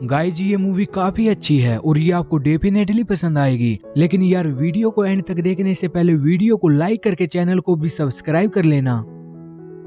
Guys ये movie काफी अच्छी है और ये आपको डेफिनेटली पसंद आएगी। लेकिन यार वीडियो को एंड तक देखने से पहले वीडियो को लाइक करके चैनल को भी सब्सक्राइब कर लेना।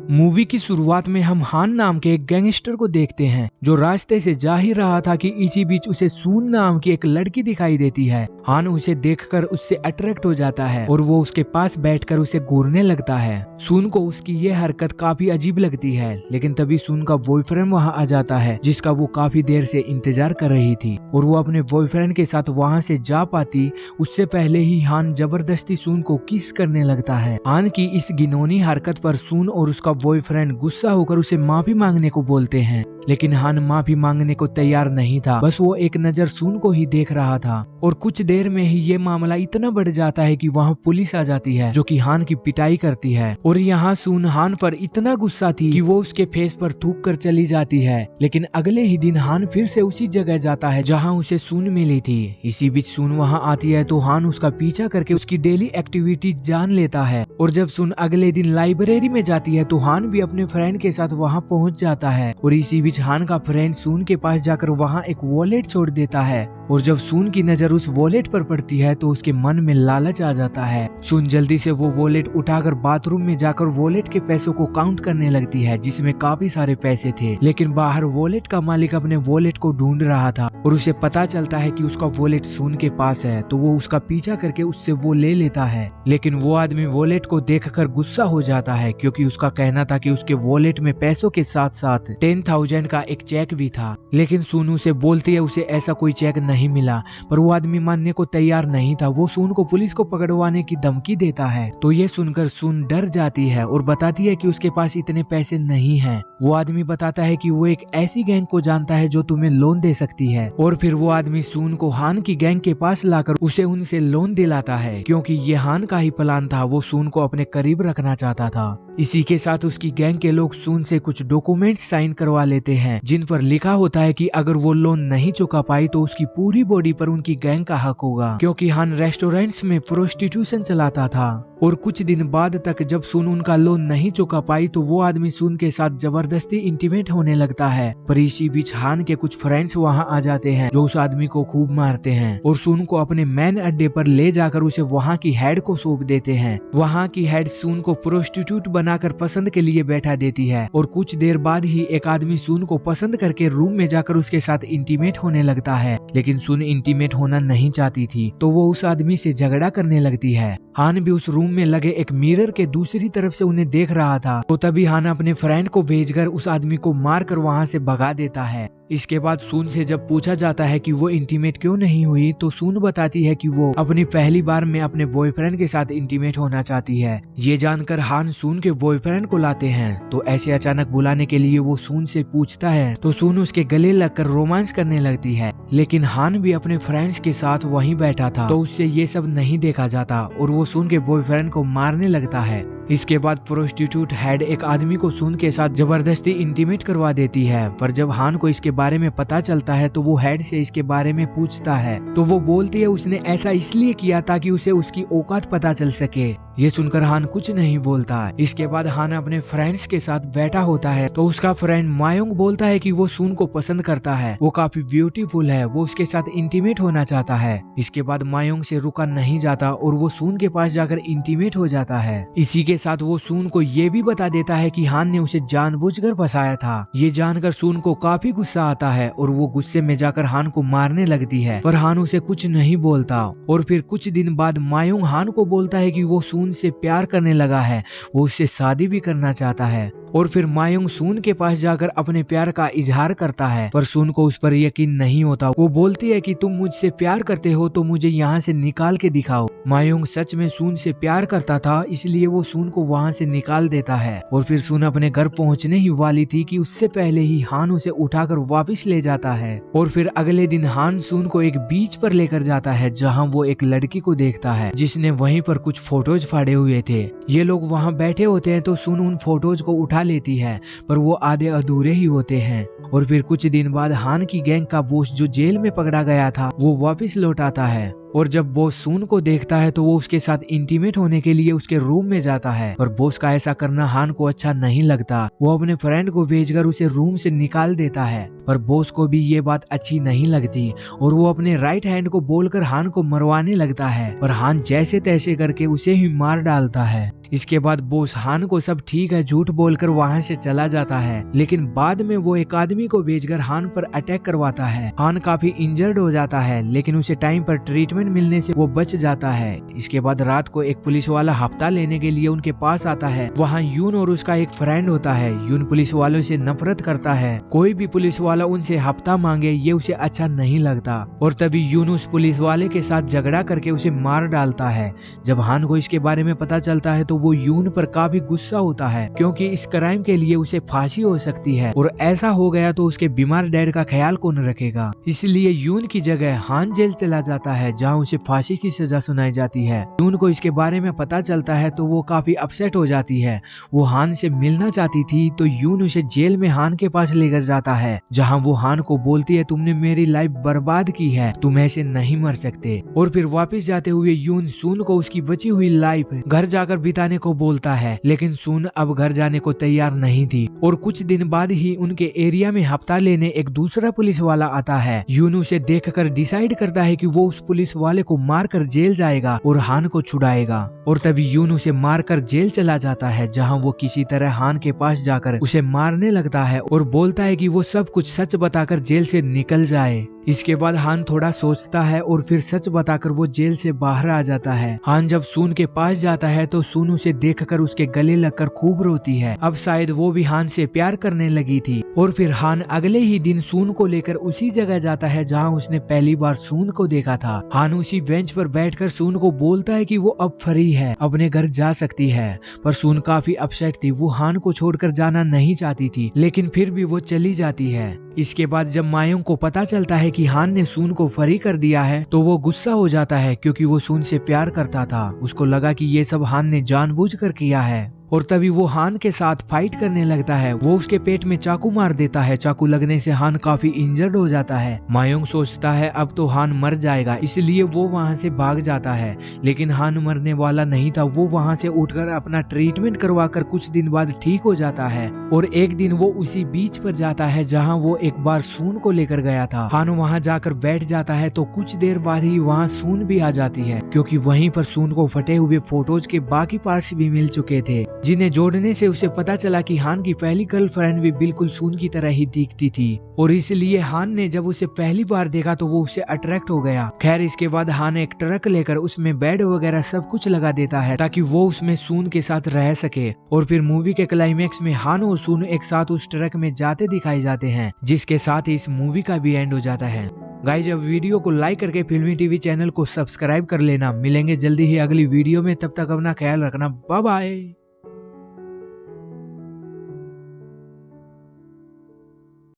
मूवी की शुरुआत में हम हान नाम के एक गैंगस्टर को देखते हैं जो रास्ते से जा ही रहा था कि इसी बीच उसे सून नाम की एक लड़की दिखाई देती है। हान उसे देखकर उससे अट्रैक्ट हो जाता है और वो उसके पास बैठकर उसे घूरने लगता है। सून को उसकी ये हरकत काफी अजीब लगती है, लेकिन तभी सून का बॉयफ्रेंड वहाँ आ जाता है जिसका वो काफी देर से इंतजार कर रही थी और वो अपने बॉयफ्रेंड के साथ वहाँ से जा पाती उससे पहले ही हान जबरदस्ती सून को किस करने लगता है। हान की इस घिनौनी हरकत पर सून और उसका बॉयफ्रेंड गुस्सा होकर उसे माफी मांगने को बोलते हैं, लेकिन हान माफी मांगने को तैयार नहीं था। बस वो एक नजर सून को ही देख रहा था और कुछ देर में ही ये मामला इतना बढ़ जाता है कि वहाँ पुलिस आ जाती है जो कि हान की पिटाई करती है। और यहाँ सून हान पर इतना गुस्सा थी कि वो उसके फेस पर थूक कर चली जाती है। लेकिन अगले ही दिन हान फिर से उसी जगह जाता है जहाँ उसे सून मिली थी। इसी बीच सून वहाँ आती है तो हान उसका पीछा करके उसकी डेली एक्टिविटी जान लेता है। और जब सून अगले दिन लाइब्रेरी में जाती है तो हान भी अपने फ्रेंड के साथ वहाँ पहुँच जाता है और इसी बीच हान का फ्रेंड सून के पास जाकर वहाँ एक वॉलेट छोड़ देता है। और जब सून की नजर उस वॉलेट पर पड़ती है तो उसके मन में लालच आ जाता है। सून जल्दी से वो वॉलेट उठाकर बाथरूम में जाकर वॉलेट के पैसों को काउंट करने लगती है जिसमें काफी सारे पैसे थे। लेकिन बाहर वॉलेट का मालिक अपने वॉलेट को ढूंढ रहा था और उसे पता चलता है कि उसका वॉलेट सून के पास है, तो वो उसका पीछा करके उससे वो ले लेता है। लेकिन वो आदमी वॉलेट को देखकर गुस्सा हो जाता है क्योंकि उसका कहना था कि उसके वॉलेट में पैसों के साथ साथ 10,000 का एक चेक भी था। लेकिन सून उसे बोलती है उसे ऐसा कोई चेक नहीं मिला, पर वो आदमी मानने को तैयार नहीं था। वो सून को पुलिस को पकड़वाने की धमकी देता है। तो ये सुनकर सून डर जाती है और बताती है कि उसके पास इतने पैसे नहीं हैं। वो आदमी बताता है कि वो एक ऐसी गैंग को जानता है जो तुम्हें लोन दे सकती है। और फिर वो आदमी सून को हान की गैंग के पास लाकर उसे उनसे लोन दिलाता है क्योंकि ये हान का ही प्लान था। वो सून को अपने करीब रखना चाहता था। इसी के साथ उसकी गैंग के लोग सून से कुछ डॉक्यूमेंट्स साइन करवा लेते हैं जिन पर लिखा होता है कि अगर वो लोन नहीं चुका पाई तो उसकी पूरी बॉडी पर उनकी गैंग का हक होगा, क्योंकि हान रेस्टोरेंट्स में प्रोस्टिट्यूशन चलाता था। और कुछ दिन बाद तक जब सून उनका लोन नहीं चुका पाई तो वो आदमी सून के साथ जबरदस्ती इंटीमेट होने लगता है। पर इसी बीच हान के कुछ फ्रेंड्स वहां आ जाते हैं जो उस आदमी को खूब मारते हैं और सून को अपने मेन अड्डे पर ले जाकर उसे वहां की हेड को सौंप देते हैं। वहां की हेड सून को प्रोस्टिट्यूट बनाकर पसंद के लिए बैठा देती है और कुछ देर बाद ही एक आदमी सून को पसंद करके रूम में जाकर उसके साथ इंटीमेट होने लगता है। लेकिन सून इंटीमेट होना नहीं चाहती थी तो वो उस आदमी से झगड़ा करने लगती है। हान भी उस रूम में लगे एक मिरर के दूसरी तरफ से उन्हें देख रहा था, तो तभी हान अपने फ्रेंड को भेजकर उस आदमी को मारकर वहां से भगा देता है। इसके बाद सून से जब पूछा जाता है कि वो इंटीमेट क्यों नहीं हुई तो सून बताती है कि वो अपनी पहली बार में अपने बॉयफ्रेंड के साथ इंटीमेट होना चाहती है। ये जानकर हान सून के बॉयफ्रेंड को लाते हैं, तो ऐसे अचानक बुलाने के लिए वो सून से पूछता है तो सून उसके गले लगकर रोमांस करने लगती है। लेकिन हान भी अपने फ्रेंड्स के साथ वहीं बैठा था तो उससे ये सब नहीं देखा जाता और वो सून के बॉयफ्रेंड को मारने लगता है। इसके बाद प्रोस्टिट्यूट हेड एक आदमी को सून के साथ जबरदस्ती इंटीमेट करवा देती है। पर जब हान को इसके बारे में पता चलता है तो वो हेड से इसके बारे में पूछता है तो वो बोलती है उसने ऐसा इसलिए किया ताकि उसे उसकी औकात पता चल सके। ये सुनकर हान कुछ नहीं बोलता। इसके बाद हान अपने फ्रेंड्स के साथ बैठा होता है तो उसका फ्रेंड मायोंग बोलता है कि वो सून को पसंद करता है, वो काफी ब्यूटीफुल है, वो उसके साथ इंटीमेट होना चाहता है। इसके बाद मायोंग से रुका नहीं जाता और वो सून के पास जाकर इंटीमेट हो जाता है। इसी के साथ वो सून को ये भी बता देता है कि हान ने उसे जानबूझकर फंसाया था। ये जानकर सून को काफी गुस्सा आता है और वो गुस्से में जाकर हान को मारने लगती है, पर हान उसे कुछ नहीं बोलता। और फिर कुछ दिन बाद मायोंग हान को बोलता है कि वो सून से प्यार करने लगा है, वो उससे शादी भी करना चाहता है। और फिर मायोंग सून के पास जाकर अपने प्यार का इजहार करता है, पर सून को उस पर यकीन नहीं होता। वो बोलती है कि तुम मुझसे प्यार करते हो तो मुझे यहाँ से निकाल के दिखाओ। मायोंग सच में सून से प्यार करता था, इसलिए वो सून को वहाँ से निकाल देता है। और फिर सून अपने घर पहुँचने ही वाली थी कि उससे पहले ही हान उसे उठाकर वापस ले जाता है। और फिर अगले दिन हान सून को एक बीच पर लेकर जाता है जहाँ वो एक लड़की को देखता है जिसने वहीं पर कुछ फोटोज फाड़े हुए थे। ये लोग वहाँ बैठे होते हैं तो सून उन फोटोज को उठा लेती है, पर वो आधे अधूरे ही होते हैं। और फिर कुछ दिन बाद हान की गैंग का बॉस जो जेल में पकड़ा गया था वो वापस लौट आता है। और जब बॉस सून को देखता है तो वो उसके साथ इंटीमेट होने के लिए उसके रूम में जाता है, पर बॉस का ऐसा करना हान को अच्छा नहीं लगता। वो अपने फ्रेंड को भेजकर उसे रूम से निकाल देता है, पर बॉस को भी ये बात अच्छी नहीं लगती और वो अपने राइट हैंड को बोलकर हान को मरवाने लगता है, पर हान जैसे तैसे करके उसे ही मार डालता है। इसके बाद बॉस हान को सब ठीक है झूठ बोलकर वहां से चला जाता है, लेकिन बाद में वो एक आदमी को भेजकर हान पर अटैक करवाता है। हान काफी इंजर्ड हो जाता है, लेकिन उसे टाइम पर ट्रीटमेंट मिलने से वो बच जाता है। इसके बाद रात को एक पुलिस वाला हफ्ता लेने के लिए उनके पास आता है। वहाँ यून और उसका एक फ्रेंड होता है। यून पुलिस वालों से नफरत करता है, कोई भी पुलिस वाला उनसे हफ्ता मांगे ये उसे अच्छा नहीं लगता, और तभी यून उस पुलिस वाले के साथ झगड़ा करके उसे मार डालता है। जब हान को इसके बारे में पता चलता है तो वो यून पर काफी गुस्सा होता है, क्योंकि इस क्राइम के लिए उसे फांसी हो सकती है और ऐसा हो गया तो उसके बीमार डैड का ख्याल कौन रखेगा। इसलिए यून की जगह हान जेल चला जाता है, जहां उसे फांसी की सजा सुनाई जाती है। यून को इसके बारे में पता चलता है तो वो काफी अपसेट हो जाती है। वो हान से मिलना चाहती थी तो यून उसे जेल में हान के पास लेकर जाता है, जहाँ वो हान को बोलती है तुमने मेरी लाइफ बर्बाद की है, तुम ऐसे नहीं मर सकते। और फिर वापस जाते हुए यून सून को उसकी बची हुई लाइफ घर जाकर बिताने को बोलता है, लेकिन सून अब घर जाने को तैयार नहीं थी। और कुछ दिन बाद ही उनके एरिया में हफ्ता लेने एक दूसरा पुलिस वाला आता है। यून उसे देखकर डिसाइड करता है कि वो उस पुलिस वाले को मारकर जेल जाएगा और हान को छुड़ाएगा। और तभी यून उसे मारकर जेल चला जाता है, जहां वो किसी तरह हान के पास जाकर उसे मारने लगता है और बोलता है कि वो सब कुछ सच बताकर जेल से निकल जाए। इसके बाद हान थोड़ा सोचता है और फिर सच बताकर वो जेल से बाहर आ जाता है। हान जब सून के पास जाता है तो सून उसे देखकर उसके गले लगकर खूब रोती है। अब शायद वो भी हान से प्यार करने लगी थी। और फिर हान अगले ही दिन सून को लेकर उसी जगह जाता है जहां उसने पहली बार सून को देखा था। हान उसी बेंच पर बैठकर सून को बोलता है कि वो अब फ्री है, अपने घर जा सकती है। पर सून काफी अपसेट थी, वो हान को छोड़कर जाना नहीं चाहती थी, लेकिन फिर भी वो चली जाती है। इसके बाद जब मायोंग को पता चलता है कि हान ने सून को फ्री कर दिया है तो वो गुस्सा हो जाता है, क्योंकि वो सून से प्यार करता था। उसको लगा कि ये सब हान ने जानबूझकर किया है। और तभी वो हान के साथ फाइट करने लगता है। वो उसके पेट में चाकू मार देता है। चाकू लगने से हान काफी इंजर्ड हो जाता है। मायोंग सोचता है अब तो हान मर जाएगा, इसलिए वो वहां से भाग जाता है, लेकिन हान मरने वाला नहीं था। वो वहां से उठकर अपना ट्रीटमेंट करवाकर कुछ दिन बाद ठीक हो जाता है। और एक दिन वो उसी बीच पर जाता है जहाँ वो एक बार सून को लेकर गया था। हान वहाँ जाकर बैठ जाता है तो कुछ देर बाद ही वहाँ सून भी आ जाती है, क्योंकि वहीं पर सून को फटे हुए फोटोज के बाकी पार्ट्स भी मिल चुके थे, जिन्हें जोड़ने से उसे पता चला कि हान की पहली गर्लफ्रेंड भी बिल्कुल सून की तरह ही दिखती थी। और इसलिए हान ने जब उसे पहली बार देखा तो वो उससे अट्रैक्ट हो गया। खैर इसके बाद हान एक ट्रक लेकर उसमें बेड वगैरह सब कुछ लगा देता है ताकि वो उसमें सून के साथ रह सके। और फिर मूवी के क्लाइमेक्स में हान और सून एक साथ उस ट्रक में जाते दिखाई जाते हैं, जिसके साथ ही इस मूवी का भी एंड हो जाता है। गाइज अब वीडियो को लाइक करके फिल्मी टीवी चैनल को सब्सक्राइब कर लेना। मिलेंगे जल्दी ही अगली वीडियो में, तब तक अपना ख्याल रखना। Bye bye.